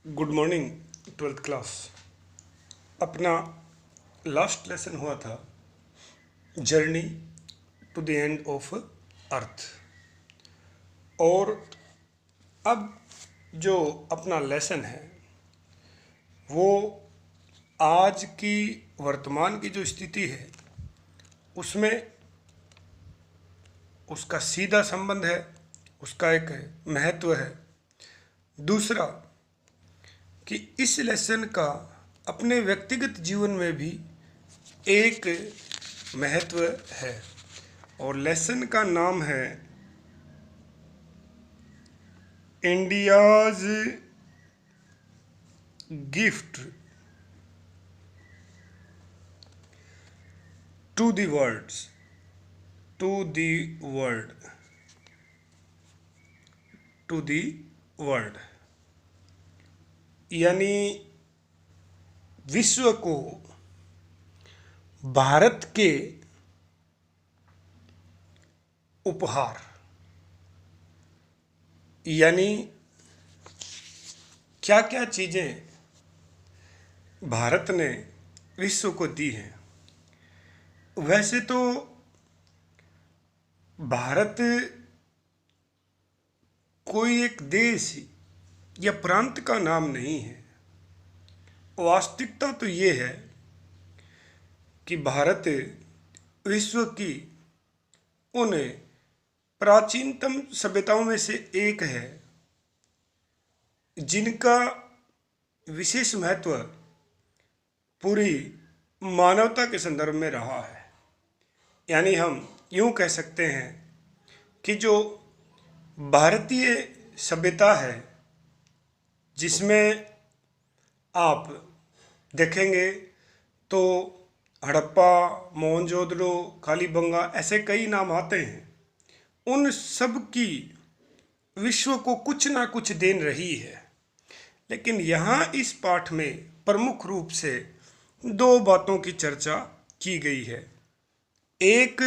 Good morning twelfth class. अपना last lesson हुआ था journey to the end of earth. और अब जो अपना लेसन है वो आज की वर्तमान की जो स्थिति है उसमें उसका सीधा संबंध है, उसका एक महत्व है। दूसरा कि इस लेसन का अपने व्यक्तिगत जीवन में भी एक महत्व है और लेसन का नाम है India's gift to the world's to the world to the world, यानी विश्व को भारत के उपहार, यानी क्या क्या चीज़ें भारत ने विश्व को दी हैं। वैसे तो भारत कोई एक देश या प्रांत का नाम नहीं है। वास्तविकता तो ये है कि भारत विश्व की उन प्राचीनतम सभ्यताओं में से एक है जिनका विशेष महत्व पूरी मानवता के संदर्भ में रहा है। यानी हम यूं कह सकते हैं कि जो भारतीय सभ्यता है जिसमें आप देखेंगे तो हड़प्पा, मोहनजोदड़ो, कालीबंगा ऐसे कई नाम आते हैं, उन सब की विश्व को कुछ ना कुछ देन रही है। लेकिन यहाँ इस पाठ में प्रमुख रूप से दो बातों की चर्चा की गई है। एक,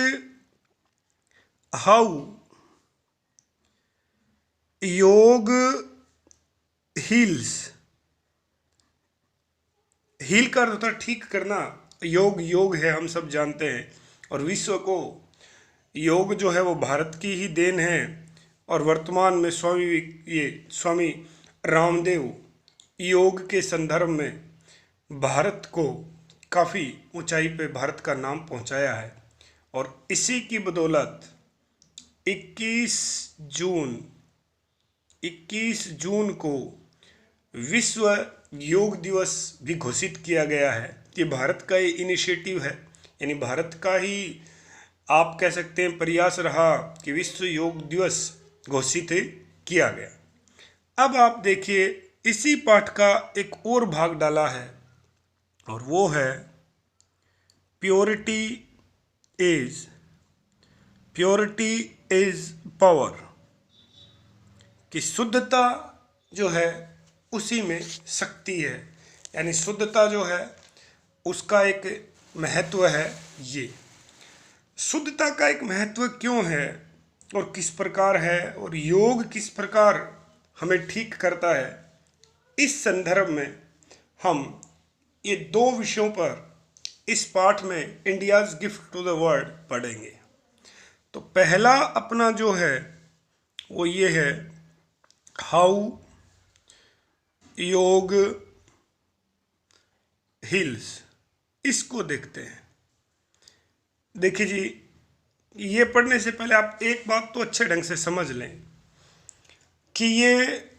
हाउ योग हील्स, हील का अर्थ होता है ठीक करना। योग योग है, हम सब जानते हैं, और विश्व को योग जो है वो भारत की ही देन है। और वर्तमान में स्वामी रामदेव योग के संदर्भ में भारत को काफ़ी ऊंचाई पे भारत का नाम पहुंचाया है। और इसी की बदौलत 21 जून को विश्व योग दिवस भी घोषित किया गया है। ये भारत का ये इनिशिएटिव है, यानी भारत का ही आप कह सकते हैं प्रयास रहा कि विश्व योग दिवस घोषित किया गया। अब आप देखिए इसी पाठ का एक और भाग डाला है और वो है प्योरिटी इज पावर, कि शुद्धता जो है उसी में शक्ति है। यानी शुद्धता जो है उसका एक महत्व है। ये शुद्धता का एक महत्व क्यों है और किस प्रकार है और योग किस प्रकार हमें ठीक करता है, इस संदर्भ में हम ये दो विषयों पर इस पाठ में India's gift to the world पढ़ेंगे। तो पहला अपना जो है वो ये है हाउ योग हील्स। इसको देखते हैं। देखिए जी, ये पढ़ने से पहले आप एक बात तो अच्छे ढंग से समझ लें कि ये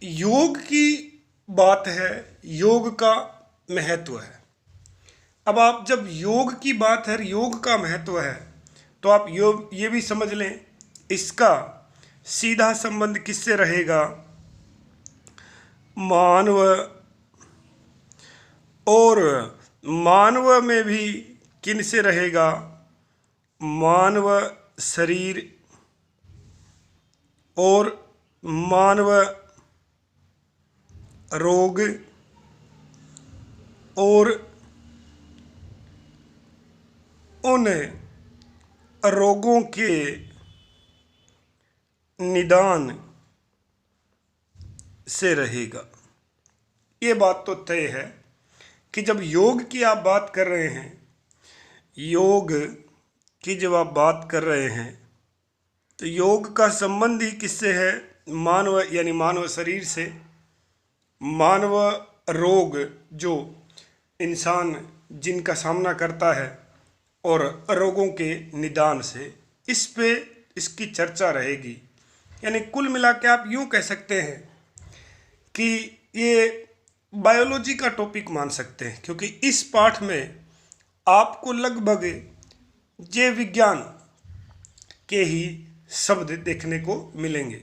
योग की बात है, योग का महत्व है। अब आप जब योग की बात है, योग का महत्व है, तो आप योग ये भी समझ लें इसका सीधा संबंध किससे रहेगा? मानव, और मानव में भी किन से रहेगा? मानव शरीर और मानव रोग और उन रोगों के निदान से रहेगा। ये बात तो तय है कि जब योग की आप बात कर रहे हैं, योग की जब आप बात कर रहे हैं तो योग का संबंध ही किससे है? मानव यानी मानव शरीर से। मानव रोग जो इंसान जिनका सामना करता है और रोगों के निदान से, इस पे इसकी चर्चा रहेगी। यानी कुल मिला के आप यूँ कह सकते हैं कि ये बायोलॉजी का टॉपिक मान सकते हैं, क्योंकि इस पाठ में आपको लगभग जीव विज्ञान के ही शब्द देखने को मिलेंगे।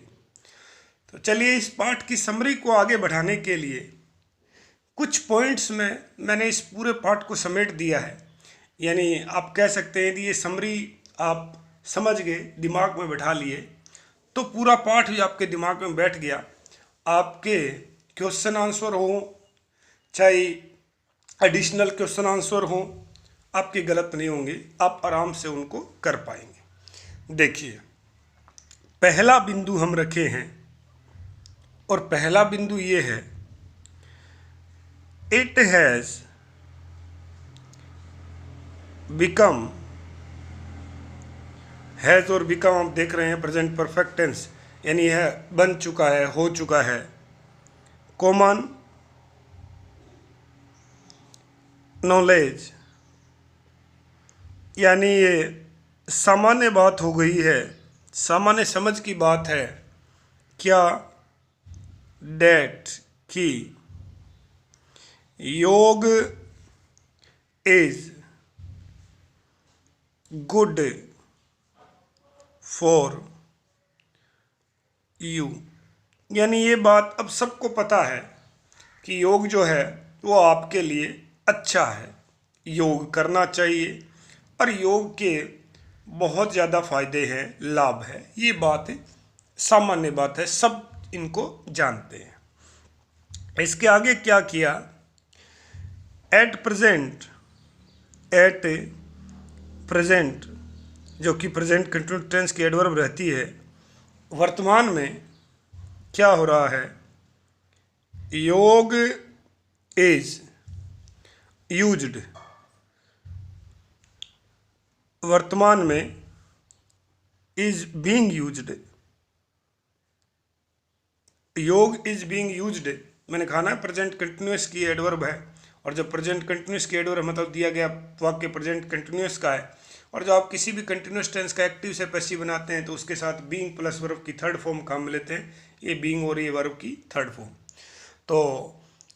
तो चलिए इस पाठ की समरी को आगे बढ़ाने के लिए कुछ पॉइंट्स में मैंने इस पूरे पाठ को समेट दिया है। यानी आप कह सकते हैं कि ये समरी आप समझ गए, दिमाग में बैठा लिए, तो पूरा पाठ भी आपके दिमाग में बैठ गया। आपके क्वेश्चन आंसर हो, चाहे एडिशनल क्वेश्चन आंसर हो, आपके गलत नहीं होंगे, आप आराम से उनको कर पाएंगे। देखिए, पहला बिंदु हम रखे हैं और पहला बिंदु ये है, इट हैज़ बिकम। हैज़ और बिकम आप देख रहे हैं प्रेजेंट परफेक्ट टेंस, यानी है बन चुका है, हो चुका है। कॉमन नॉलेज, यानी ये सामान्य बात हो गई है, सामान्य समझ की बात है। क्या? डेट की योग इज गुड फॉर यू, यानी ये बात अब सबको पता है कि योग जो है वो आपके लिए अच्छा है, योग करना चाहिए और योग के बहुत ज़्यादा फायदे हैं, लाभ है। ये बात सामान्य बात है, सब इनको जानते हैं। इसके आगे क्या किया? एट प्रेजेंट जो कि प्रेजेंट कंटिन्यूस टेंस की एडवर्ब रहती है, वर्तमान में क्या हो रहा है? योग इज यूज्ड, वर्तमान में इज बीइंग यूज्ड, योग इज बीइंग यूज्ड मैंने कहा ना प्रेजेंट कंटिन्यूस की एडवर्ब है, और जब प्रेजेंट कंटिन्यूस की एडवर्ब मतलब दिया गया वाक्य प्रेजेंट कंटिन्यूस का है, और जब आप किसी भी कंटिन्यूस टेंस का एक्टिव से पैसिव बनाते हैं तो उसके साथ बीइंग प्लस वर्ब की थर्ड फॉर्म काम में लेते हैं, ये बीइंग और ये वर्ब की थर्ड फॉर्म। तो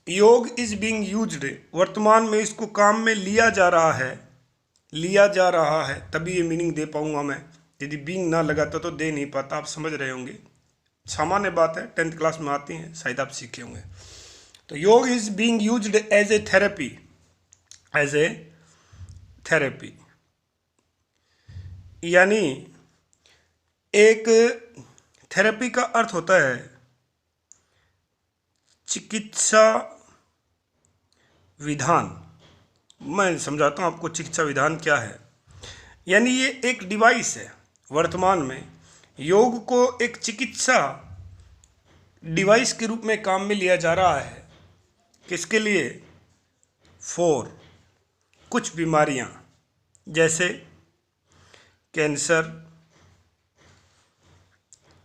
योग इज बीइंग यूज्ड, वर्तमान में इसको काम में लिया जा रहा है, तभी ये मीनिंग दे पाऊंगा मैं। यदि बीइंग ना लगाता तो दे नहीं पाता, आप समझ रहे होंगे, सामान्य बात है, 10th क्लास में आती हैं, शायद आप सीखे होंगे। तो yoga is being used as a therapy, यानी एक थेरेपी का अर्थ होता है चिकित्सा विधान। मैं समझाता हूँ आपको चिकित्सा विधान क्या है। यानी ये एक डिवाइस है, वर्तमान में योग को एक चिकित्सा डिवाइस के रूप में काम में लिया जा रहा है। किसके लिए? फॉर कुछ बीमारियां, जैसे कैंसर।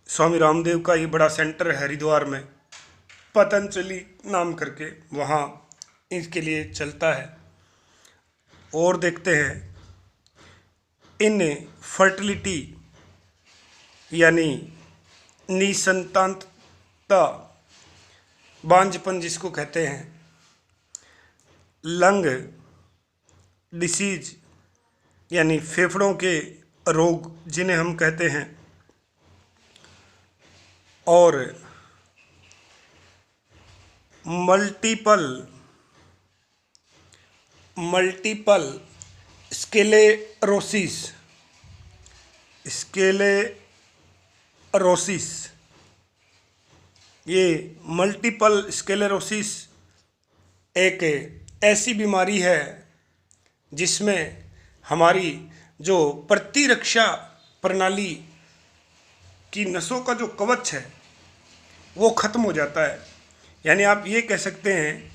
स्वामी रामदेव का ये बड़ा सेंटर है हरिद्वार में, पतंजलि नाम करके, वहाँ इसके लिए चलता है। और देखते हैं इन फर्टिलिटी, यानी निसंतानता, बांझपन जिसको कहते हैं, लंग डिसीज यानी फेफड़ों के रोग जिन्हें हम कहते हैं, और मल्टीपल स्क्लेरोसिस, ये मल्टीपल स्क्लेरोसिस एक ऐसी बीमारी है जिसमें हमारी जो प्रतिरक्षा प्रणाली की नसों का जो कवच है वो खत्म हो जाता है। यानी आप ये कह सकते हैं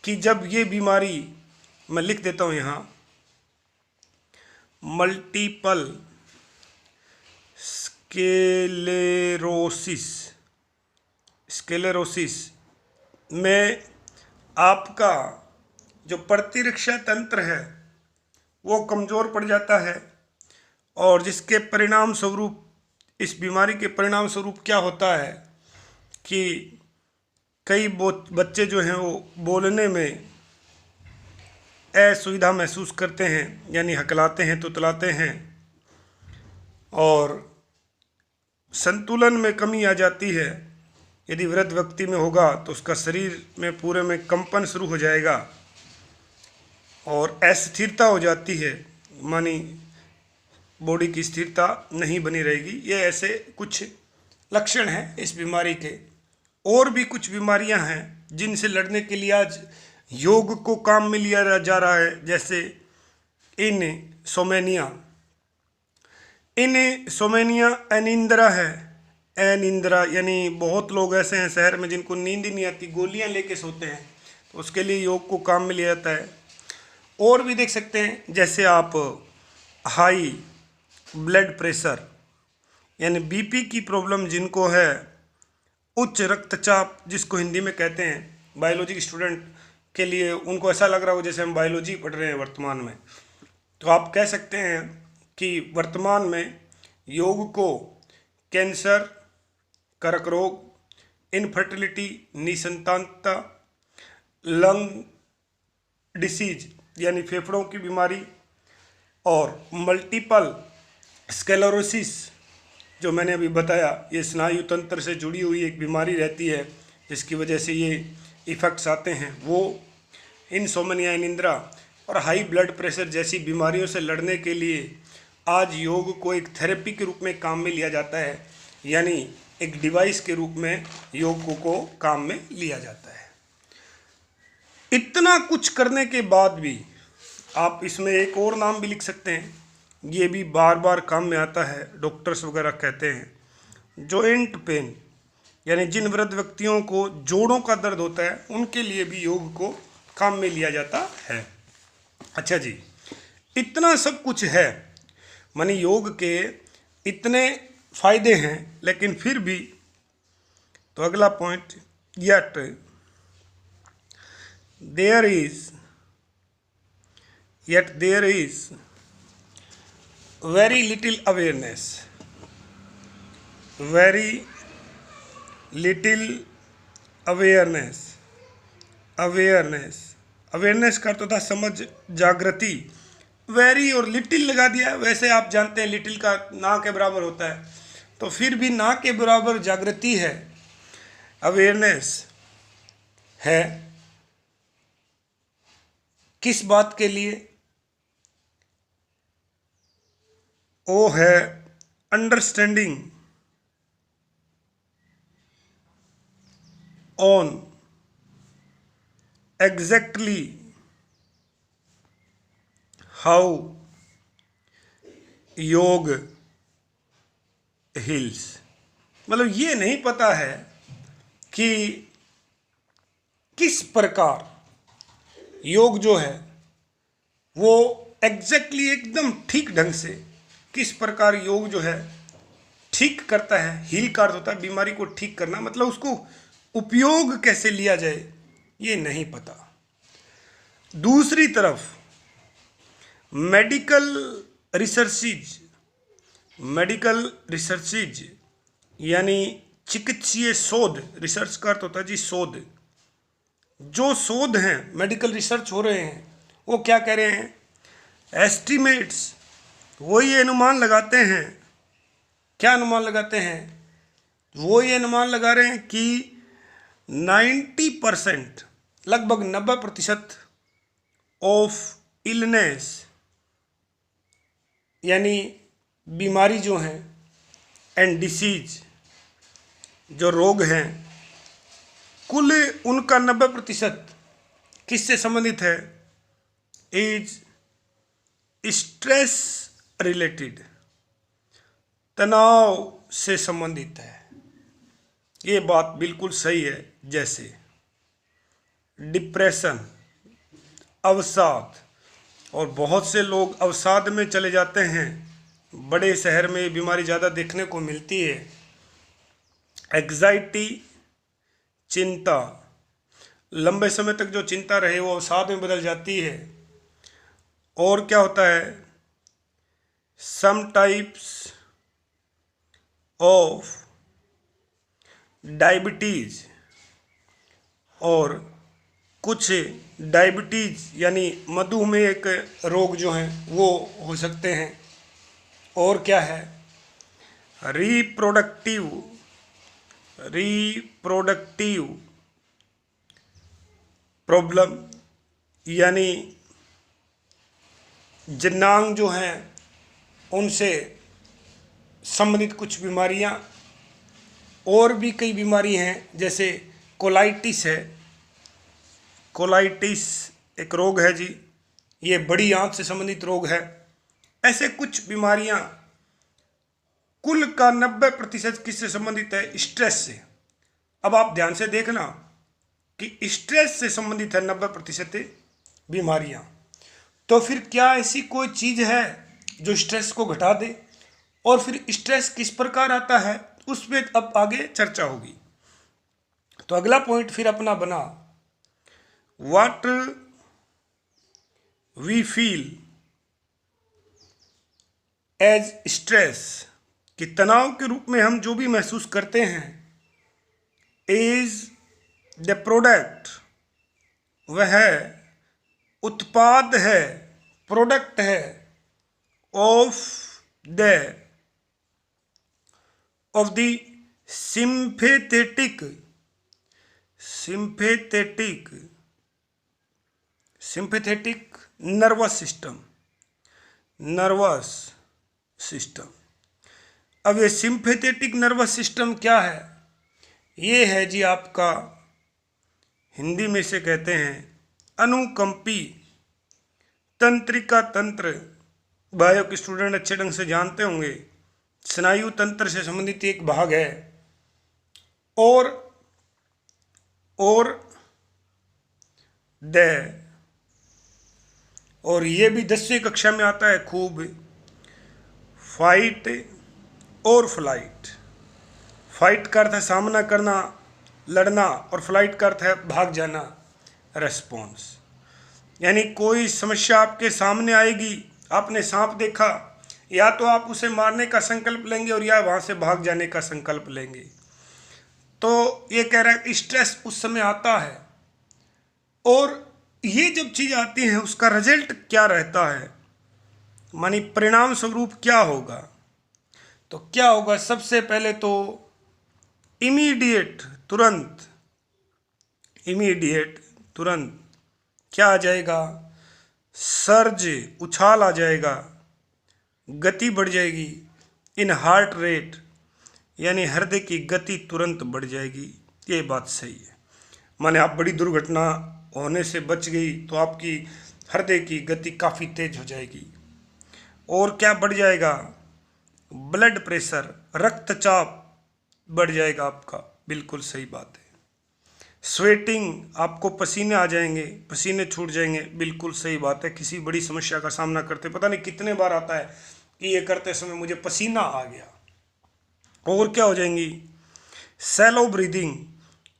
कि जब ये बीमारी, मैं लिख देता हूँ यहाँ, मल्टीपल स्क्लेरोसिस में आपका जो प्रतिरक्षा तंत्र है वो कमज़ोर पड़ जाता है, और जिसके परिणाम स्वरूप, इस बीमारी के परिणाम स्वरूप क्या होता है कि कई बच्चे जो हैं वो बोलने में असुविधा महसूस करते हैं, यानी हकलाते हैं, तुतलाते हैं, और संतुलन में कमी आ जाती है। यदि वृद्ध व्यक्ति में होगा तो उसका शरीर में पूरे में कंपन शुरू हो जाएगा और अस्थिरता हो जाती है, मानी बॉडी की स्थिरता नहीं बनी रहेगी। ये ऐसे कुछ लक्षण हैं इस बीमारी के। और भी कुछ बीमारियां हैं जिनसे लड़ने के लिए आज योग को काम में लिया जा रहा है, जैसे इनसोमेनिया अनिंद्रा है। अनिंद्रा यानी बहुत लोग ऐसे हैं शहर में जिनको नींद ही नहीं आती, गोलियां लेके सोते हैं, तो उसके लिए योग को काम में लिया जाता है। और भी देख सकते हैं, जैसे आप हाई ब्लड प्रेशर यानी बीपी की प्रॉब्लम जिनको है, उच्च रक्तचाप जिसको हिंदी में कहते हैं, बायोलॉजी के स्टूडेंट के लिए उनको ऐसा लग रहा हो जैसे हम बायोलॉजी पढ़ रहे हैं वर्तमान में, तो आप कह सकते हैं कि वर्तमान में योग को कैंसर, कर्क रोग, इनफर्टिलिटी, निसंतानता, लंग डिसीज यानी फेफड़ों की बीमारी, और मल्टीपल स्क्लेरोसिस जो मैंने अभी बताया, ये स्नायु तंत्र से जुड़ी हुई एक बीमारी रहती है जिसकी वजह से ये इफ़ेक्ट्स आते हैं, वो इनसोमनिया, अनिंद्रा और हाई ब्लड प्रेशर जैसी बीमारियों से लड़ने के लिए आज योग को एक थेरेपी के रूप में काम में लिया जाता है, यानी एक डिवाइस के रूप में योग को काम में लिया जाता है। इतना कुछ करने के बाद भी आप इसमें एक और नाम भी लिख सकते हैं, ये भी बार बार काम में आता है, डॉक्टर्स वगैरह कहते हैं, जॉइंट पेन, यानी जिन वृद्ध व्यक्तियों को जोड़ों का दर्द होता है उनके लिए भी योग को काम में लिया जाता है। अच्छा जी, इतना सब कुछ है, मानी योग के इतने फायदे हैं, लेकिन फिर भी, तो अगला point, yet there is very little awareness का अर्थ होता है समझ, जागृति। वेरी और लिटिल लगा दिया, वैसे आप जानते हैं लिटिल का ना के बराबर होता है, तो फिर भी ना के बराबर जागृति है, अवेयरनेस है। किस बात के लिए? वो है अंडरस्टैंडिंग ऑन एग्जैक्टली हाउ योग हील्स। मतलब ये नहीं पता है कि किस प्रकार योग जो है वो एग्जैक्टली एकदम ठीक ढंग से किस प्रकार योग जो है ठीक करता है। हील का अर्थ होता है बीमारी को ठीक करना, मतलब उसको उपयोग कैसे लिया जाए ये नहीं पता। दूसरी तरफ मेडिकल रिसर्चेज यानी चिकित्सीय शोध, रिसर्च का अर्थ होता है जी शोध। जो शोध हैं, मेडिकल रिसर्च हो रहे हैं, वो क्या कह रहे हैं? एस्टिमेट्स, वो ये अनुमान लगाते हैं। क्या अनुमान लगाते हैं? वो ये अनुमान लगा रहे हैं कि 90%, लगभग 90% ऑफ इलनेस यानी बीमारी जो हैं एंड डिसीज, जो रोग हैं, कुल उनका 90% किससे संबंधित है? इज स्ट्रेस रिलेटेड, तनाव से संबंधित है। ये बात बिल्कुल सही है। जैसे डिप्रेशन, अवसाद, और बहुत से लोग अवसाद में चले जाते हैं। बड़े शहर में ये बीमारी ज़्यादा देखने को मिलती है। एग्जाइटी, चिंता, लंबे समय तक जो चिंता रहे वो अवसाद में बदल जाती है। और क्या होता है, सम टाइप्स ऑफ डायबिटीज, और कुछ डायबिटीज यानी मधुमेह के रोग जो हैं वो हो सकते हैं। और क्या है, रिप्रोडक्टिव प्रॉब्लम, यानी जननांग जो हैं उनसे संबंधित कुछ बीमारियां। और भी कई बीमारी हैं, जैसे कोलाइटिस है। कोलाइटिस एक रोग है जी, ये बड़ी आंत से संबंधित रोग है। ऐसे कुछ बीमारियां, कुल का 90% किससे संबंधित है, स्ट्रेस से। अब आप ध्यान से देखना कि स्ट्रेस से संबंधित है 90% बीमारियां। तो फिर क्या ऐसी कोई चीज है जो स्ट्रेस को घटा दे? और फिर स्ट्रेस किस प्रकार आता है उस पर अब आगे चर्चा होगी। तो अगला पॉइंट फिर अपना बना, what we feel as stress, कि तनाव के रूप में हम जो भी महसूस करते हैं, इज द प्रोडक्ट, वह उत्पाद है, प्रोडक्ट है, of the sympathetic nervous system. अब ये सिंपैथेटिक नर्वस सिस्टम क्या है? ये है जी आपका, हिंदी में से कहते हैं अनुकंपी तंत्रिका तंत्र। बायो के स्टूडेंट अच्छे ढंग से जानते होंगे, स्नायु तंत्र से संबंधित एक भाग है। और ये भी 10वीं कक्षा में आता है खूब, फाइट और फ्लाइट। फाइट का अर्थ है सामना करना, लड़ना, और फ्लाइट का अर्थ है भाग जाना, रेस्पॉन्स। यानी कोई समस्या आपके सामने आएगी, आपने सांप देखा, या तो आप उसे मारने का संकल्प लेंगे और या वहां से भाग जाने का संकल्प लेंगे। तो ये कह रहा है स्ट्रेस उस समय आता है। और ये जब चीज आती है उसका रिजल्ट क्या रहता है, मानी परिणाम स्वरूप क्या होगा? तो क्या होगा, सबसे पहले तो इमीडिएट तुरंत क्या आ जाएगा, सर्ज, उछाल आ जाएगा, गति बढ़ जाएगी, इन हार्ट रेट, यानी हृदय की गति तुरंत बढ़ जाएगी। ये बात सही है। माने आप बड़ी दुर्घटना होने से बच गई तो आपकी हृदय की गति काफ़ी तेज हो जाएगी। और क्या बढ़ जाएगा, ब्लड प्रेशर, रक्तचाप बढ़ जाएगा आपका। बिल्कुल सही बात है। स्वेटिंग, आपको पसीने आ जाएंगे, पसीने छूट जाएंगे। बिल्कुल सही बात है। किसी बड़ी समस्या का सामना करते, पता नहीं कितने बार आता है कि ये करते समय मुझे पसीना आ गया। और क्या हो जाएंगी, सैलो ब्रीदिंग,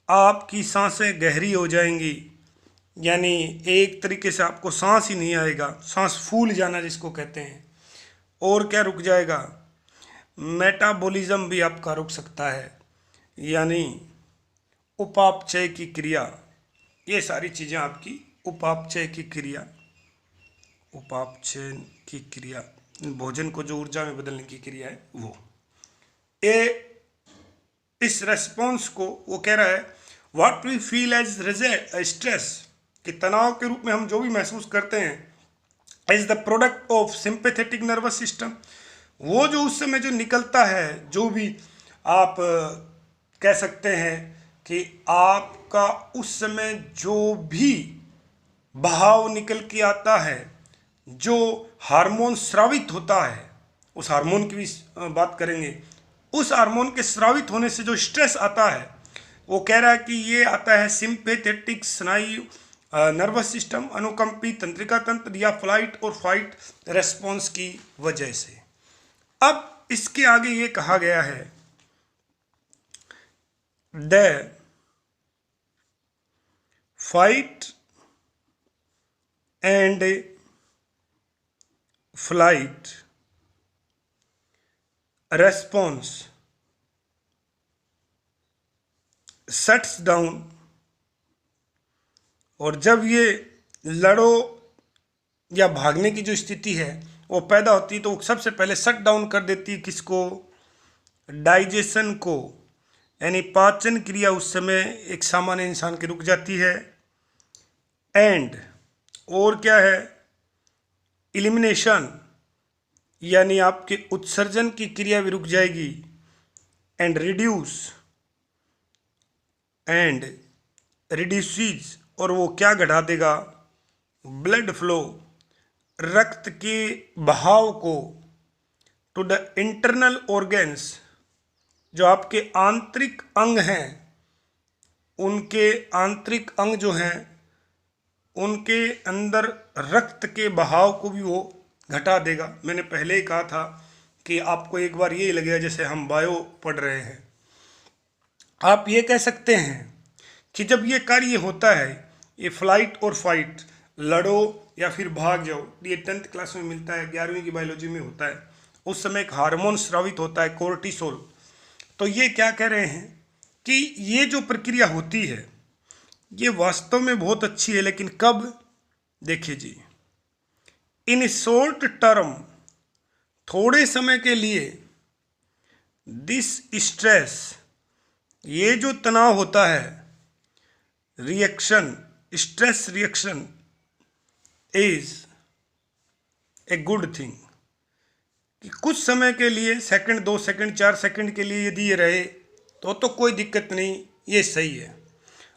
आपकी सांसें गहरी हो जाएंगी, यानी एक तरीके से आपको सांस ही नहीं आएगा, सांस फूल जाना जिसको कहते हैं। और क्या रुक जाएगा, मेटाबॉलिज्म भी आपका रुक सकता है, यानी उपापचय की क्रिया। ये सारी चीज़ें आपकी उपापचय की क्रिया, भोजन को जो ऊर्जा में बदलने की क्रिया है वो। इस रेस्पॉन्स को वो कह रहा है what we feel as stress, कि तनाव के रूप में हम जो भी महसूस करते हैं, is the product of sympathetic nervous system. वो जो उस समय जो निकलता है, जो भी आप कह सकते हैं कि आपका उस समय जो भी बहाव निकल के आता है, जो हार्मोन स्रावित होता है, उस हार्मोन की भी बात करेंगे। उस हार्मोन के स्रावित होने से जो स्ट्रेस आता है, वो कह रहा है कि ये आता है सिंपैथेटिक स्नायु नर्वस सिस्टम, अनुकंपी तंत्रिका तंत्र या फ्लाइट और फाइट रेस्पॉन्स की वजह से। अब इसके आगे ये कहा गया है the fight and flight response shuts down, और जब ये लड़ो या भागने की जो स्थिति है वो पैदा होती है तो वो सबसे पहले शट डाउन कर देती है किसको? डाइजेशन को, यानी पाचन क्रिया उस समय एक सामान्य इंसान की रुक जाती है। एंड और क्या है? इलिमिनेशन, यानी आपके उत्सर्जन की क्रिया भी रुक जाएगी। एंड रिड्यूसीज, और वो क्या घटा देगा? ब्लड फ्लो, रक्त के बहाव को, टू द इंटरनल ऑर्गन्स, जो आपके आंतरिक अंग हैं, उनके आंतरिक अंग जो हैं उनके अंदर रक्त के बहाव को भी वो घटा देगा। मैंने पहले ही कहा था कि आपको एक बार ये लगेगा जैसे हम बायो पढ़ रहे हैं। आप ये कह सकते हैं कि जब ये कार्य होता है, ये फ्लाइट और फाइट, लड़ो या फिर भाग जाओ, ये 10th क्लास में मिलता है, 11वीं की बायोलॉजी में होता है, उस समय एक हार्मोन स्रावित होता है कोर्टिसोल। तो ये क्या कह रहे हैं कि ये जो प्रक्रिया होती है ये वास्तव में बहुत अच्छी है, लेकिन कब? देखिए जी, इन शॉर्ट टर्म, थोड़े समय के लिए, दिस स्ट्रेस, ये जो तनाव होता है, reaction, stress reaction is a good thing, कि कुछ समय के लिए, सेकंड, 2 सेकंड, 4 सेकंड के लिए यदि ये रहे तो कोई दिक्कत नहीं, ये सही है।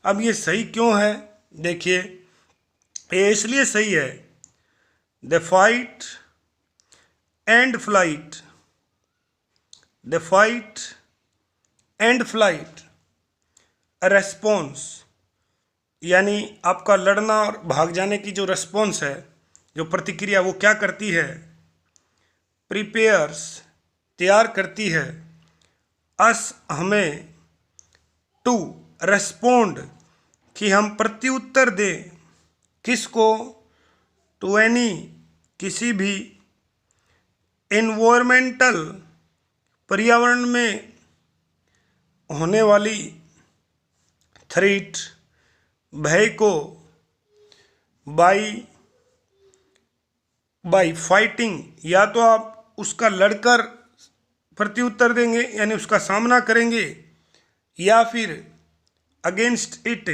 अब ये सही क्यों है? देखिए, ये इसलिए सही है, the fight and flight, the fight and flight response, यानी आपका लड़ना और भाग जाने की जो रेस्पॉन्स है, जो प्रतिक्रिया, वो क्या करती है? प्रिपेयर्स, तैयार करती है, अस, हमें, टू रेस्पोंड, कि हम प्रत्युत्तर दें, किसको? टू एनी, किसी भी, एनवायरमेंटल, पर्यावरण में होने वाली, थ्रेट, भय को, बाई फाइटिंग, या तो आप उसका लड़कर प्रत्युत्तर देंगे यानी उसका सामना करेंगे, या फिर अगेंस्ट इट,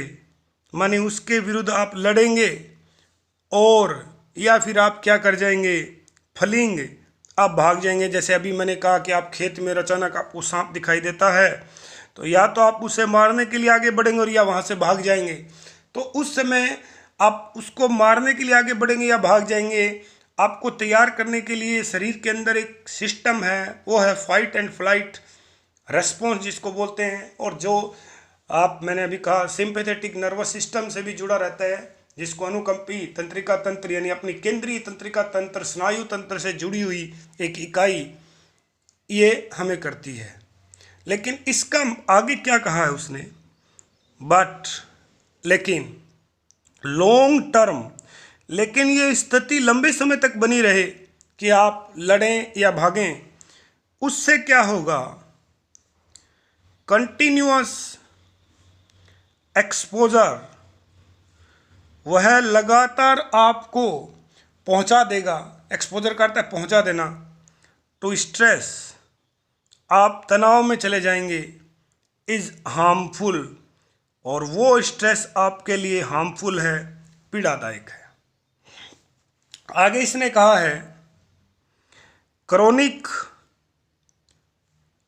माने उसके विरुद्ध आप लड़ेंगे, और या फिर आप क्या कर जाएंगे? फलिंग, आप भाग जाएंगे। जैसे अभी मैंने कहा कि आप खेत में अचानक आपको सांप दिखाई देता है तो या तो आप उसे मारने के लिए आगे बढ़ेंगे और या वहाँ से भाग जाएंगे। तो उस समय आप उसको मारने के लिए आगे बढ़ेंगे या भाग जाएंगे, आपको तैयार करने के लिए शरीर के अंदर एक सिस्टम है, वो है फाइट एंड फ्लाइट रेस्पॉन्स जिसको बोलते हैं, और जो मैंने अभी कहा सिंपैथेटिक नर्वस सिस्टम से भी जुड़ा रहता है, जिसको अनुकंपी तंत्रिका तंत्र, यानी अपनी केंद्रीय तंत्रिका तंत्र, स्नायु तंत्र से जुड़ी हुई एक इकाई ये हमें करती है। लेकिन इसका आगे क्या कहा है उसने? बट, लेकिन लॉन्ग टर्म, लेकिन ये स्थिति लंबे समय तक बनी रहे कि आप लड़ें या भागें, उससे क्या होगा? कंटिन्यूअस एक्सपोजर, वह लगातार आपको पहुंचा देगा। एक्सपोजर करता है पहुंचा देना। टू स्ट्रेस, आप तनाव में चले जाएंगे। इज हार्मफुल, और वो स्ट्रेस आपके लिए हार्मफुल है, पीड़ादायक है। आगे इसने कहा है क्रोनिक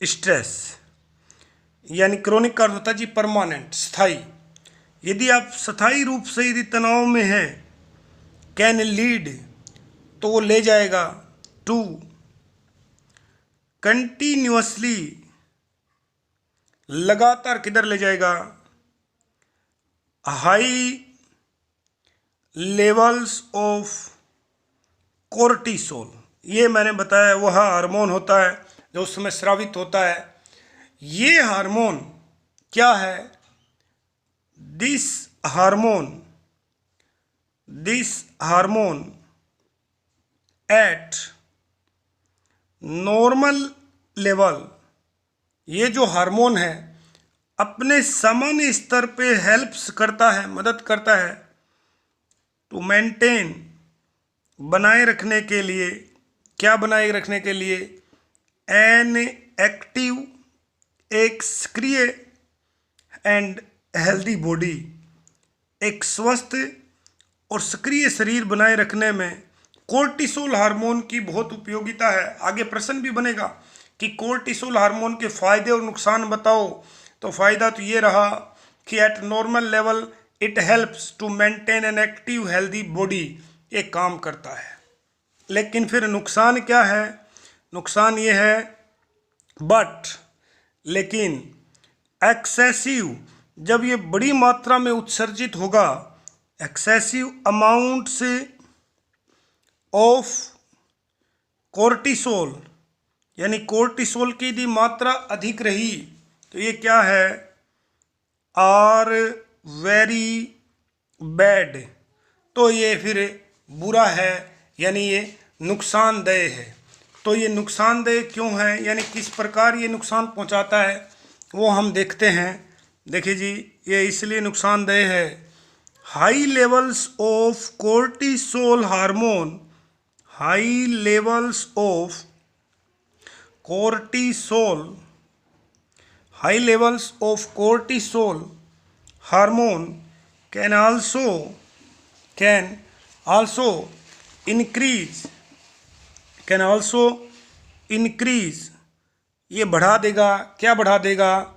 स्ट्रेस, यानी क्रोनिक का अर्थ होता है जी परमानेंट, स्थायी। यदि आप स्थायी रूप से यदि तनाव में हैं, कैन लीड, तो वो ले जाएगा टू कंटिन्यूअसली, लगातार किधर ले जाएगा? High levels of cortisol. ये मैंने बताया वह हार्मोन होता है जो उस समय स्रावित होता है। ये हार्मोन क्या है? This hormone eight normal level, ये जो हार्मोन है अपने सामान्य स्तर पे हेल्प्स करता है, मदद करता है टू मेंटेन, बनाए रखने के लिए। क्या बनाए रखने के लिए? एन एक्टिव, एक सक्रिय एंड हेल्दी बॉडी, एक स्वस्थ और सक्रिय शरीर बनाए रखने में कोर्टिसोल हार्मोन की बहुत उपयोगिता है। आगे प्रश्न भी बनेगा कि कोर्टिसोल हार्मोन के फायदे और नुकसान बताओ। तो फायदा तो ये रहा कि at normal level it helps to maintain an active healthy body, ये काम करता है। लेकिन फिर नुकसान क्या है? नुकसान ये है लेकिन एक्सेसिव, जब ये बड़ी मात्रा में उत्सर्जित होगा, एक्सेसिव अमाउंट्स ऑफ कोर्टिसोल, यानी कोर्टिसोल की यदि मात्रा अधिक रही तो ये क्या है? आर वेरी बैड, तो ये फिर बुरा है, यानी ये नुकसानदेह है। तो ये नुकसानदेह क्यों है, यानी किस प्रकार ये नुकसान पहुंचाता है वो हम देखते हैं। देखिए जी, ये इसलिए नुकसानदेह है, high levels of cortisol hormone, high levels of cortisol, high levels of cortisol hormone can also increase, ये बढ़ा देगा। क्या बढ़ा देगा?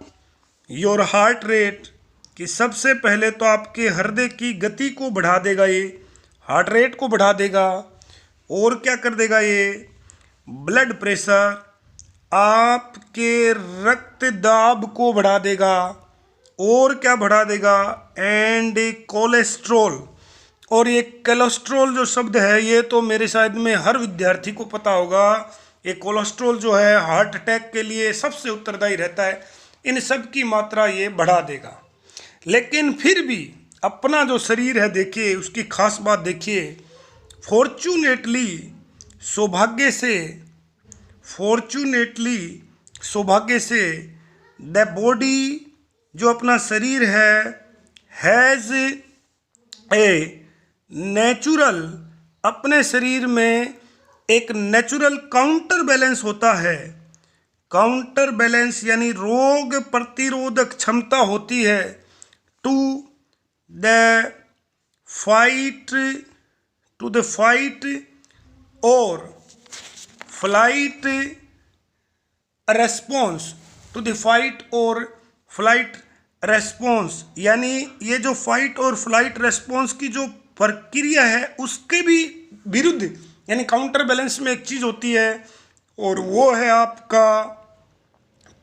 योर हार्ट रेट, कि सबसे पहले तो आपके हृदय की गति को बढ़ा देगा, ये हार्ट रेट को बढ़ा देगा। और क्या कर देगा? ये ब्लड प्रेशर, आपके रक्त दाब को बढ़ा देगा। और क्या बढ़ा देगा? And cholesterol. और ये कोलेस्ट्रॉल जो शब्द है ये तो मेरे शायद में हर विद्यार्थी को पता होगा। ये कोलेस्ट्रॉल जो है हार्ट अटैक के लिए सबसे उत्तरदायी रहता है। इन सब की मात्रा ये बढ़ा देगा। लेकिन फिर भी अपना जो शरीर है देखिए, उसकी खास बात देखिए, फॉर्चुनेटली, सौभाग्य से द बॉडी, जो अपना शरीर है, हैज़ ए नेचुरल, अपने शरीर में एक नेचुरल काउंटर बैलेंस होता है। काउंटर बैलेंस यानी रोग प्रतिरोधक क्षमता होती है टू द फाइट और flight response, to the fight और फ्लाइट रेस्पॉन्स, यानी ये जो फाइट और फ्लाइट रेस्पॉन्स की जो प्रक्रिया है उसके भी विरुद्ध, यानी काउंटर बैलेंस में एक चीज़ होती है और वो है आपका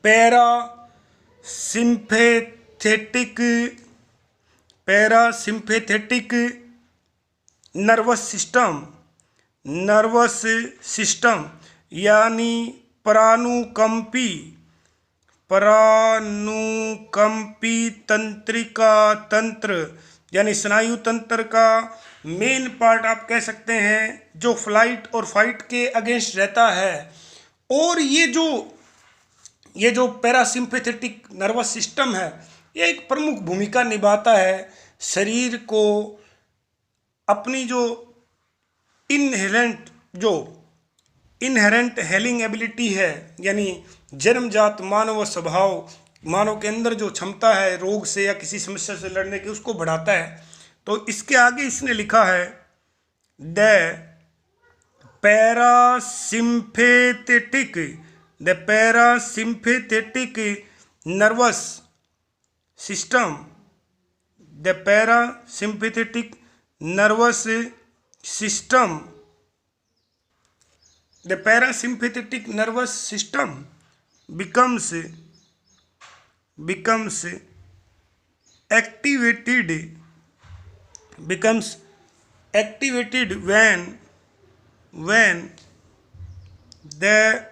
पैरासिम्पैथेटिक नर्वस सिस्टम, यानी परानुकंपी तंत्रिका तंत्र, यानी स्नायु तंत्र का मेन पार्ट आप कह सकते हैं, जो फ्लाइट और फाइट के अगेंस्ट रहता है। और ये जो पैरासिम्पैथेटिक नर्वस सिस्टम है, ये एक प्रमुख भूमिका निभाता है शरीर को अपनी जो इनहेरेंट हेलिंग एबिलिटी है, यानी जन्मजात मानव स्वभाव, मानव के अंदर जो क्षमता है रोग से या किसी समस्या से लड़ने की, उसको बढ़ाता है। तो इसके आगे इसने लिखा है the parasympathetic nervous system, the parasympathetic nervous system becomes activated becomes activated when the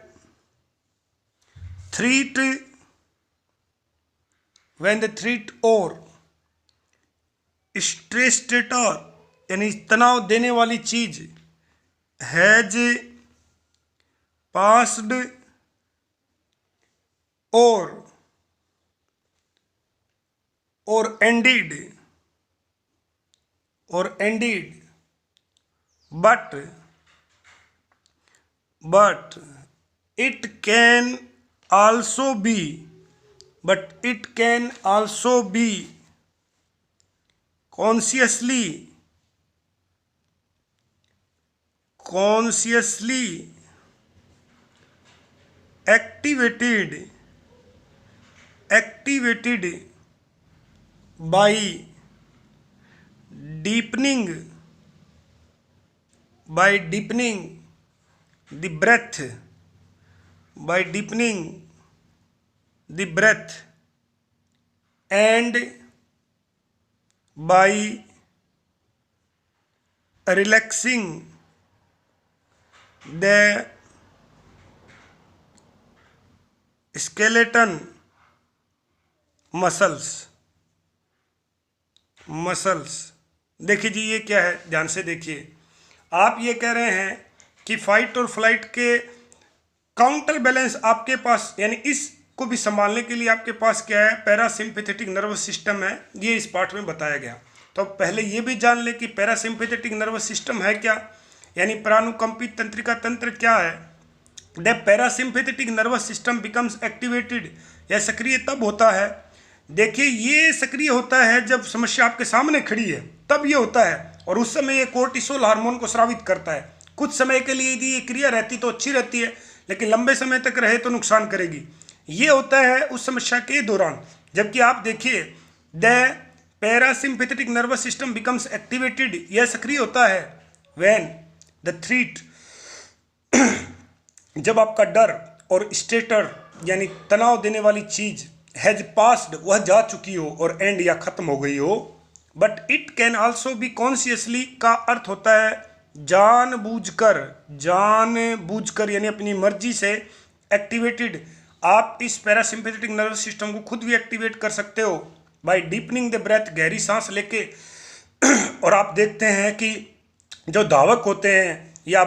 threat or स्ट्रेसटेटर यानी तनाव देने वाली चीज has passed or ended but it can also be consciously activated by deepening the breath and by relaxing the skeleton muscles. देखिए जी, ये क्या है, ध्यान से देखिए। आप ये कह रहे हैं कि फाइट और फ्लाइट के काउंटर बैलेंस आपके पास, यानी इसको भी संभालने के लिए आपके पास क्या है, पैरासिम्पैथेटिक नर्वस सिस्टम है। ये इस पार्ट में बताया गया। तो पहले ये भी जान ले कि पैरासिम्पैथेटिक नर्वस सिस्टम है क्या, यानी प्राणुकंपित तंत्रिका तंत्र क्या है। The parasympathetic nervous system becomes activated, यह सक्रिय तब होता है, देखिए ये सक्रिय होता है जब समस्या आपके सामने खड़ी है, तब ये होता है। और उस समय ये कोर्टिसोल हार्मोन को स्रावित करता है। कुछ समय के लिए यदि ये क्रिया रहती तो अच्छी रहती है, लेकिन लंबे समय तक रहे तो नुकसान करेगी। ये होता है उस समस्या के दौरान। जबकि आप देखिए, the parasympathetic nervous system becomes activated, यह सक्रिय होता है व्हेन द थ्रेट, जब आपका डर और स्टेटर यानी तनाव देने वाली चीज हैज पास्ड, वह जा चुकी हो और एंड या खत्म हो गई हो। But it can also be consciously का अर्थ होता है जानबूझकर यानी अपनी मर्जी से एक्टिवेटेड। आप इस पैरासिम्पैथेटिक नर्वस सिस्टम को खुद भी एक्टिवेट कर सकते हो बाय डीपनिंग द ब्रेथ, गहरी सांस लेके। और आप देखते हैं कि जो धावक होते हैं या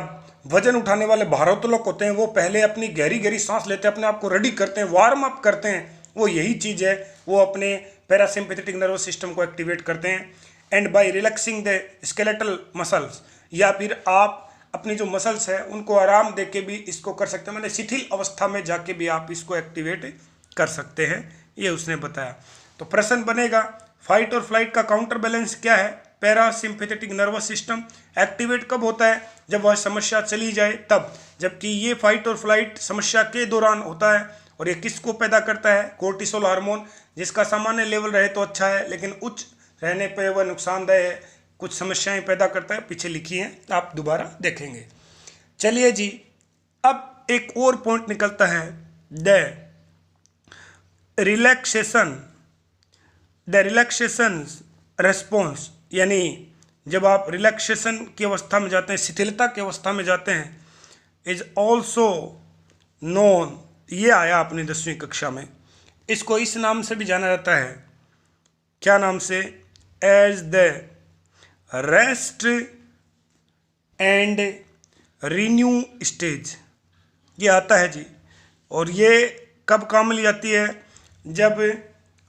वजन उठाने वाले भारोत्तोलक होते हैं, वो पहले अपनी गहरी सांस लेते हैं, अपने आप को रेडी करते हैं, वार्म अप करते हैं। वो यही चीज़ है, वो अपने पैरासिम्पैथेटिक नर्वस सिस्टम को एक्टिवेट करते हैं। And by relaxing the skeletal muscles, या फिर आप अपनी जो मसल्स है उनको आराम दे के भी इसको कर सकते हैं, मैंने शिथिल अवस्था में जाके भी आप इसको एक्टिवेट कर सकते हैं, ये उसने बताया। तो प्रश्न बनेगा, फाइट और फ्लाइट का काउंटर बैलेंस क्या है। पैरासिम्पैथेटिक नर्वस सिस्टम एक्टिवेट कब होता है, जब वह समस्या चली जाए तब, जबकि ये फाइट और फ्लाइट समस्या के दौरान होता है। और ये किसको पैदा करता है, कोर्टिसोल हार्मोन, जिसका सामान्य लेवल रहे तो अच्छा है, लेकिन उच्च रहने पर वह नुकसानदायक है, कुछ समस्याएं पैदा करता है, पीछे लिखी हैं, आप दोबारा देखेंगे। चलिए जी, अब एक और पॉइंट निकलता है, द रिलैक्सेशन रेस्पॉन्स, यानी जब आप रिलैक्सेशन की अवस्था में जाते हैं, शिथिलता की अवस्था में जाते हैं, इज ऑल्सो नोन, ये आया अपनी 10वीं कक्षा में, इसको इस नाम से भी जाना जाता है, क्या नाम से, as the rest and renew stage, ये आता है जी। और ये कब काम में ली जाती है, जब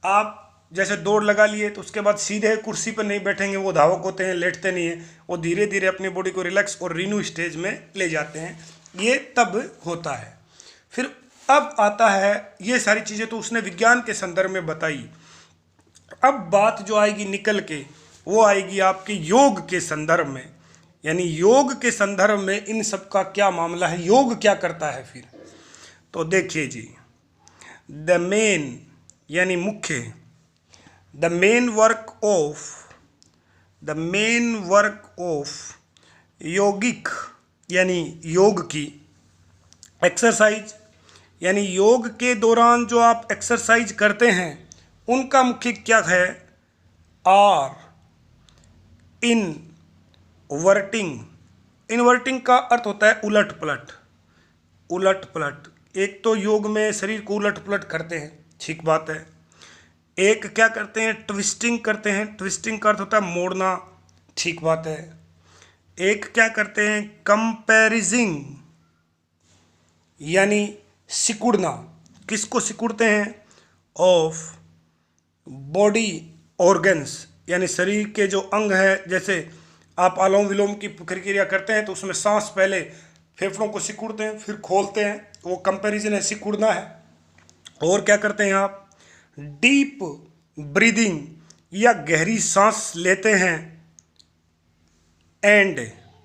आप जैसे दौड़ लगा लिए तो उसके बाद सीधे कुर्सी पर नहीं बैठेंगे, वो धावक होते हैं, लेटते नहीं हैं, वो धीरे धीरे अपनी बॉडी को रिलैक्स और रिन्यू स्टेज में ले जाते हैं, ये तब होता है। फिर अब आता है, ये सारी चीज़ें तो उसने विज्ञान के संदर्भ में बताई। अब बात जो आएगी निकल के, वो आएगी आपके योग के संदर्भ में, यानी योग के संदर्भ में इन सब का क्या मामला है, योग क्या करता है फिर। तो देखिए जी, द मेन यानी मुख्य, the main work of yogic यानी योग की एक्सरसाइज, यानी योग के दौरान जो आप एक्सरसाइज करते हैं उनका मुख्य क्या है, आर इनवर्टिंग। इनवर्टिंग का अर्थ होता है उलट पलट। उलट पलट, एक तो योग में शरीर को उलट पलट करते हैं, ठीक बात है। एक क्या करते हैं, ट्विस्टिंग करते हैं। ट्विस्टिंग का अर्थ होता है मोड़ना, ठीक बात है। एक क्या करते हैं, कंपैरिजिंग, यानी सिकुड़ना। किसको सिकुड़ते हैं, ऑफ बॉडी ऑर्गन्स, यानी शरीर के जो अंग है। जैसे आप अनुलोम विलोम की प्रक्रिया करते हैं तो उसमें सांस पहले फेफड़ों को सिकुड़ते हैं फिर खोलते हैं, वो कंपैरिजन है, सिकुड़ना है। और क्या करते हैं आप, डीप ब्रीदिंग या गहरी सांस लेते हैं। एंड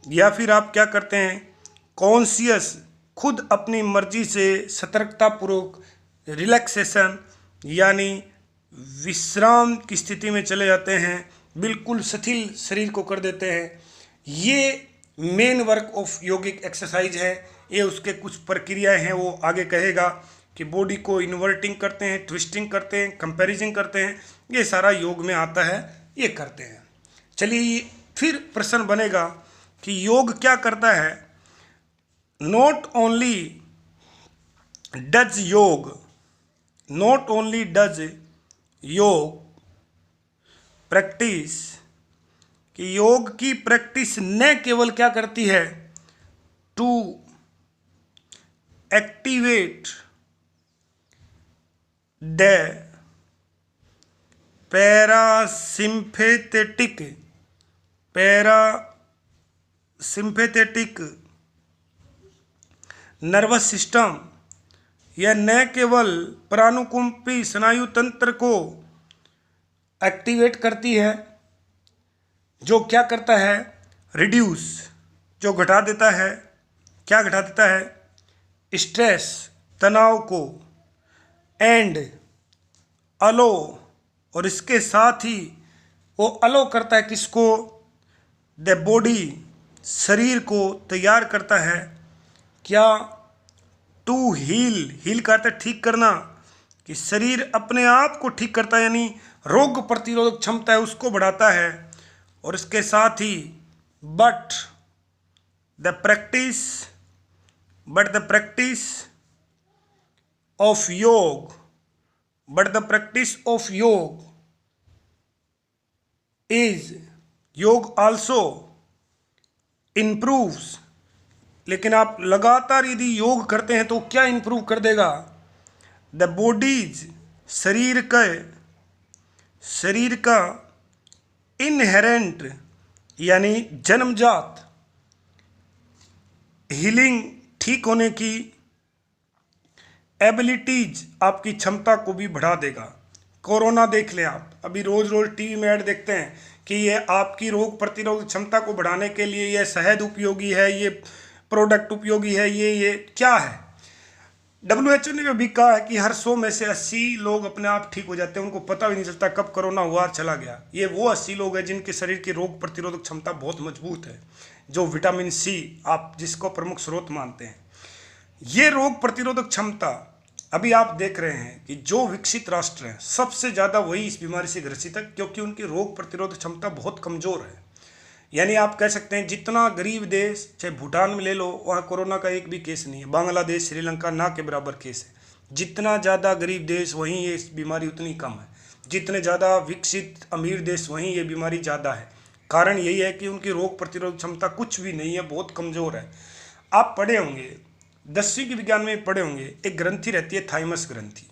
या फिर आप क्या करते हैं, कॉन्शियस, खुद अपनी मर्जी से सतर्कतापूर्वक रिलैक्सेशन, यानी विश्राम की स्थिति में चले जाते हैं, बिल्कुल शिथिल शरीर को कर देते हैं। ये main work of yogic exercise है। ये उसके कुछ प्रक्रियाएं हैं, वो आगे कहेगा कि बॉडी को इन्वर्टिंग करते हैं, ट्विस्टिंग करते हैं, कंपैरिजिंग करते हैं, ये सारा योग में आता है, ये करते हैं। चलिए फिर प्रश्न बनेगा कि योग क्या करता है। Not only does yoga practice, कि योग की प्रैक्टिस न केवल क्या करती है, to activate the parasympathetic nervous system, यह न केवल प्राणुकुंभी स्नायु तंत्र को एक्टिवेट करती है, जो क्या करता है, रिड्यूस, जो घटा देता है, क्या घटा देता है, स्ट्रेस, तनाव को, एंड अलो, और इसके साथ ही वो अलो करता है किसको, द बॉडी, शरीर को तैयार करता है, क्या, टू हील का अर्थ है ठीक करना, कि शरीर अपने आप को ठीक करता है, यानी रोग प्रतिरोधक क्षमता है उसको बढ़ाता है। और इसके साथ ही बट द प्रैक्टिस ऑफ योग इज, योग आल्सो इम्प्रूव्स, लेकिन आप लगातार यदि योग करते हैं तो क्या इंप्रूव कर देगा, द बॉडीज, शरीर का इनहेरेंट, यानी जन्मजात हीलिंग, ठीक होने की एबिलिटीज, आपकी क्षमता को भी बढ़ा देगा। कोरोना देख लें आप, अभी रोज रोज टीवी में ऐड देखते हैं कि ये आपकी रोग प्रतिरोधक क्षमता को बढ़ाने के लिए ये शहद उपयोगी है, ये प्रोडक्ट उपयोगी है, ये क्या है। WHO ने भी कहा है कि हर 100 में से 80 लोग अपने आप ठीक हो जाते हैं, उनको पता भी नहीं चलता कब कोरोना हुआ और चला गया। ये वो 80 लोग हैं जिनके शरीर की रोग प्रतिरोधक क्षमता बहुत मजबूत है, जो विटामिन सी आप जिसको प्रमुख स्रोत मानते हैं। ये रोग प्रतिरोधक क्षमता अभी आप देख रहे हैं कि जो विकसित राष्ट्र हैं सबसे ज़्यादा वही इस बीमारी से ग्रसित है, क्योंकि उनकी रोग प्रतिरोधक क्षमता बहुत कमज़ोर है। यानी आप कह सकते हैं जितना गरीब देश, चाहे भूटान में ले लो, वहाँ कोरोना का एक भी केस नहीं है। बांग्लादेश, श्रीलंका ना के बराबर केस है। जितना ज़्यादा गरीब देश वहीं ये बीमारी उतनी कम है, जितने ज़्यादा विकसित अमीर देश वहीं ये बीमारी ज़्यादा है। कारण यही है कि उनकी रोग प्रतिरोधक क्षमता कुछ भी नहीं है, बहुत कमज़ोर है। आप पढ़े होंगे 10वीं के विज्ञान में पढ़े होंगे, एक ग्रंथि रहती है थाइमस ग्रंथि।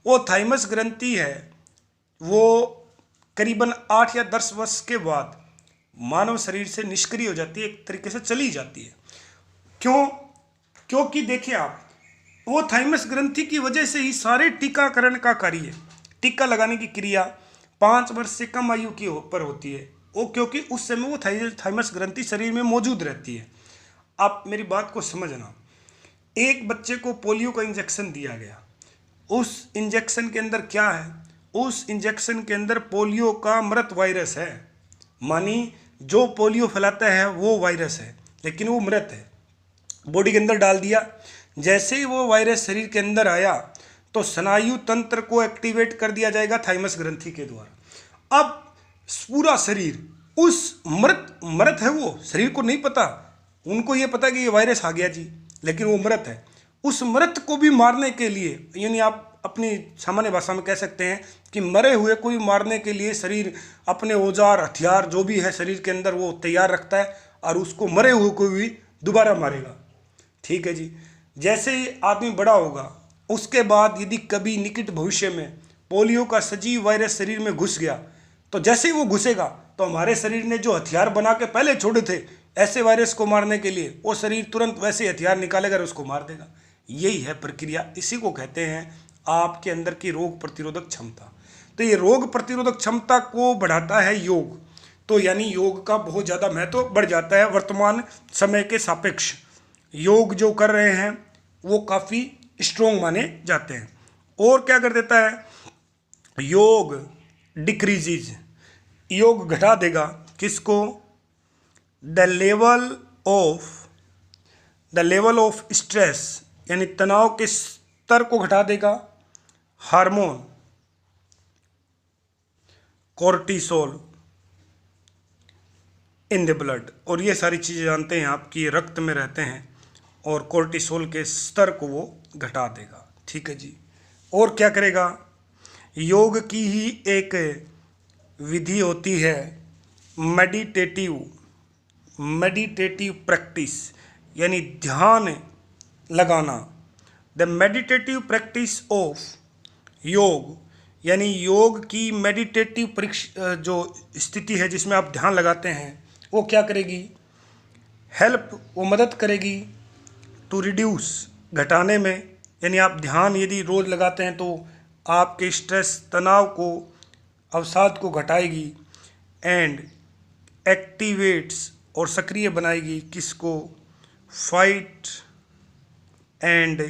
वो थाइमस ग्रंथि है, वो करीबन 8 या 10 वर्ष के बाद मानव शरीर से निष्क्रिय हो जाती है, एक तरीके से चली जाती है। क्यों? क्योंकि देखिए आप, वो थाइमस ग्रंथि की वजह से ही सारे टीकाकरण का कार्य, टीका लगाने की क्रिया 5 वर्ष से कम आयु की पर होती है, वो क्योंकि उस समय वो थाइमस ग्रंथि शरीर में मौजूद रहती है। आप मेरी बात को समझना, एक बच्चे को पोलियो का इंजेक्शन दिया गया, उस इंजेक्शन के अंदर क्या है, उस इंजेक्शन के अंदर पोलियो का मृत वायरस है। मानी जो पोलियो फैलाता है वो वायरस है, लेकिन वो मृत है, बॉडी के अंदर डाल दिया। जैसे ही वो वायरस शरीर के अंदर आया तो स्नायु तंत्र को एक्टिवेट कर दिया जाएगा थाइमस ग्रंथि के द्वारा। अब पूरा शरीर उस मृत है, वो शरीर को नहीं पता, उनको ये पता कि ये वायरस आ गया जी, लेकिन वो मृत है। उस मृत को भी मारने के लिए, यानी आप अपनी सामान्य भाषा में कह सकते हैं कि मरे हुए को भी मारने के लिए शरीर अपने औजार हथियार जो भी है शरीर के अंदर वो तैयार रखता है और उसको मरे हुए को भी दोबारा मारेगा। ठीक है जी। जैसे ही आदमी बड़ा होगा उसके बाद यदि कभी निकट भविष्य में पोलियो का सजीव वायरस शरीर में घुस गया तो जैसे ही वो घुसेगा तो हमारे शरीर ने जो हथियार बना के पहले छोड़े थे ऐसे वायरस को मारने के लिए, वो शरीर तुरंत वैसे हथियार निकालेगा और उसको मार देगा। यही है प्रक्रिया, इसी को कहते हैं आपके अंदर की रोग प्रतिरोधक क्षमता। तो ये रोग प्रतिरोधक क्षमता को बढ़ाता है योग। तो यानी योग का बहुत ज़्यादा महत्व बढ़ जाता है वर्तमान समय के सापेक्ष। योग जो कर रहे हैं वो काफ़ी स्ट्रोंग माने जाते हैं। और क्या कर देता है, योग डिक्रीजेज, योग घटा देगा किसको, द लेवल ऑफ स्ट्रेस, यानी तनाव के स्तर को घटा देगा। Hormone cortisol in the blood, और ये सारी चीज़ें जानते हैं आपकी रक्त में रहते हैं, और कोर्टिसोल के स्तर को वो घटा देगा। ठीक है जी। और क्या करेगा, योग की ही एक विधि होती है मेडिटेटिव प्रैक्टिस, यानी ध्यान लगाना। द मेडिटेटिव प्रैक्टिस ऑफ योग, यानी योग की मेडिटेटिव जो स्थिति है जिसमें आप ध्यान लगाते हैं वो क्या करेगी, हेल्प, वो मदद करेगी टू रिड्यूस, घटाने में। यानी आप ध्यान यदि रोज लगाते हैं तो आपके स्ट्रेस तनाव को, अवसाद को घटाएगी। एंड एक्टिवेट्स, और सक्रिय बनाएगी किसको, फाइट एंड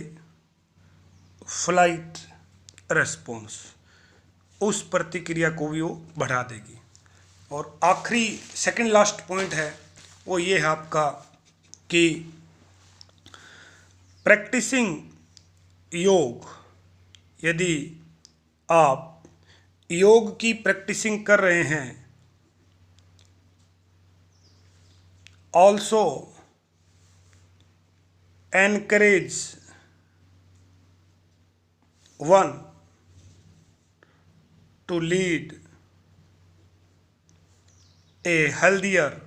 फ्लाइट रेस्पॉन्स, उस प्रतिक्रिया को भी वो बढ़ा देगी। और आखिरी सेकंड लास्ट पॉइंट है वो ये है आपका कि प्रैक्टिसिंग योग, यदि आप योग की प्रैक्टिसिंग कर रहे हैं, also encourage one two lead ए हेल्दियर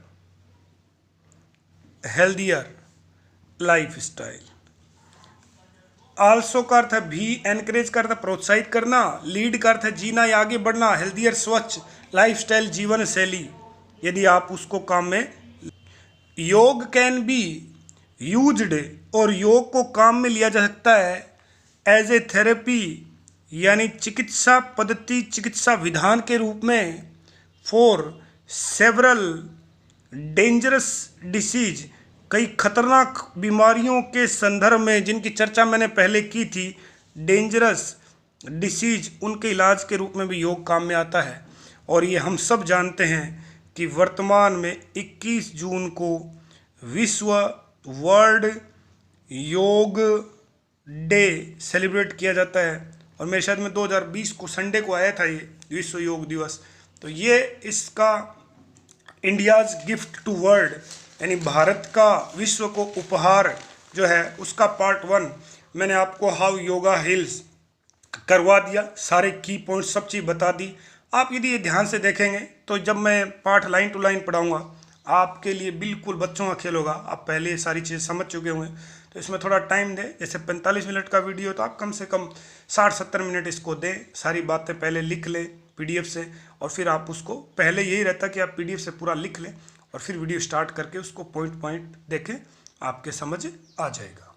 लाइफ स्टाइल। आल्सो का अर्थ है भी, एनकरेज का अर्थ है प्रोत्साहित करना, लीड का अर्थ है जीना या आगे बढ़ना, हेल्दियर स्वच्छ लाइफ स्टाइल जीवन शैली, यदि आप उसको काम में। योग कैन बी यूज्ड, और योग को काम में लिया जा सकता है एज ए थेरेपी, यानी चिकित्सा पद्धति, चिकित्सा विधान के रूप में, फॉर सेवरल डेंजरस डिसीज, कई खतरनाक बीमारियों के संदर्भ में जिनकी चर्चा मैंने पहले की थी, डेंजरस डिसीज, उनके इलाज के रूप में भी योग काम में आता है। और ये हम सब जानते हैं कि वर्तमान में 21 जून को विश्व वर्ल्ड योग डे सेलिब्रेट किया जाता है। और मेरे शायद में 2020 को संडे को आया था ये विश्व योग दिवस। तो ये इसका इंडियाज़ गिफ्ट टू वर्ल्ड, यानी भारत का विश्व को उपहार जो है उसका पार्ट 1 मैंने आपको हाउ योगा हिल्स करवा दिया, सारे की पॉइंट सब चीज़ बता दी। आप यदि ये ध्यान से देखेंगे तो जब मैं पाठ लाइन टू लाइन पढ़ाऊँगा आपके लिए बिल्कुल बच्चों का खेल होगा। आप पहले ये सारी चीज़ें समझ चुके हुए हैं, तो इसमें थोड़ा टाइम दें। जैसे 45 मिनट का वीडियो तो आप कम से कम 60-70 मिनट इसको दें, सारी बातें पहले लिख लें PDF से, और फिर आप उसको, पहले यही रहता कि आप PDF से पूरा लिख लें और फिर वीडियो स्टार्ट करके उसको पॉइंट देखें, आपके समझ आ जाएगा।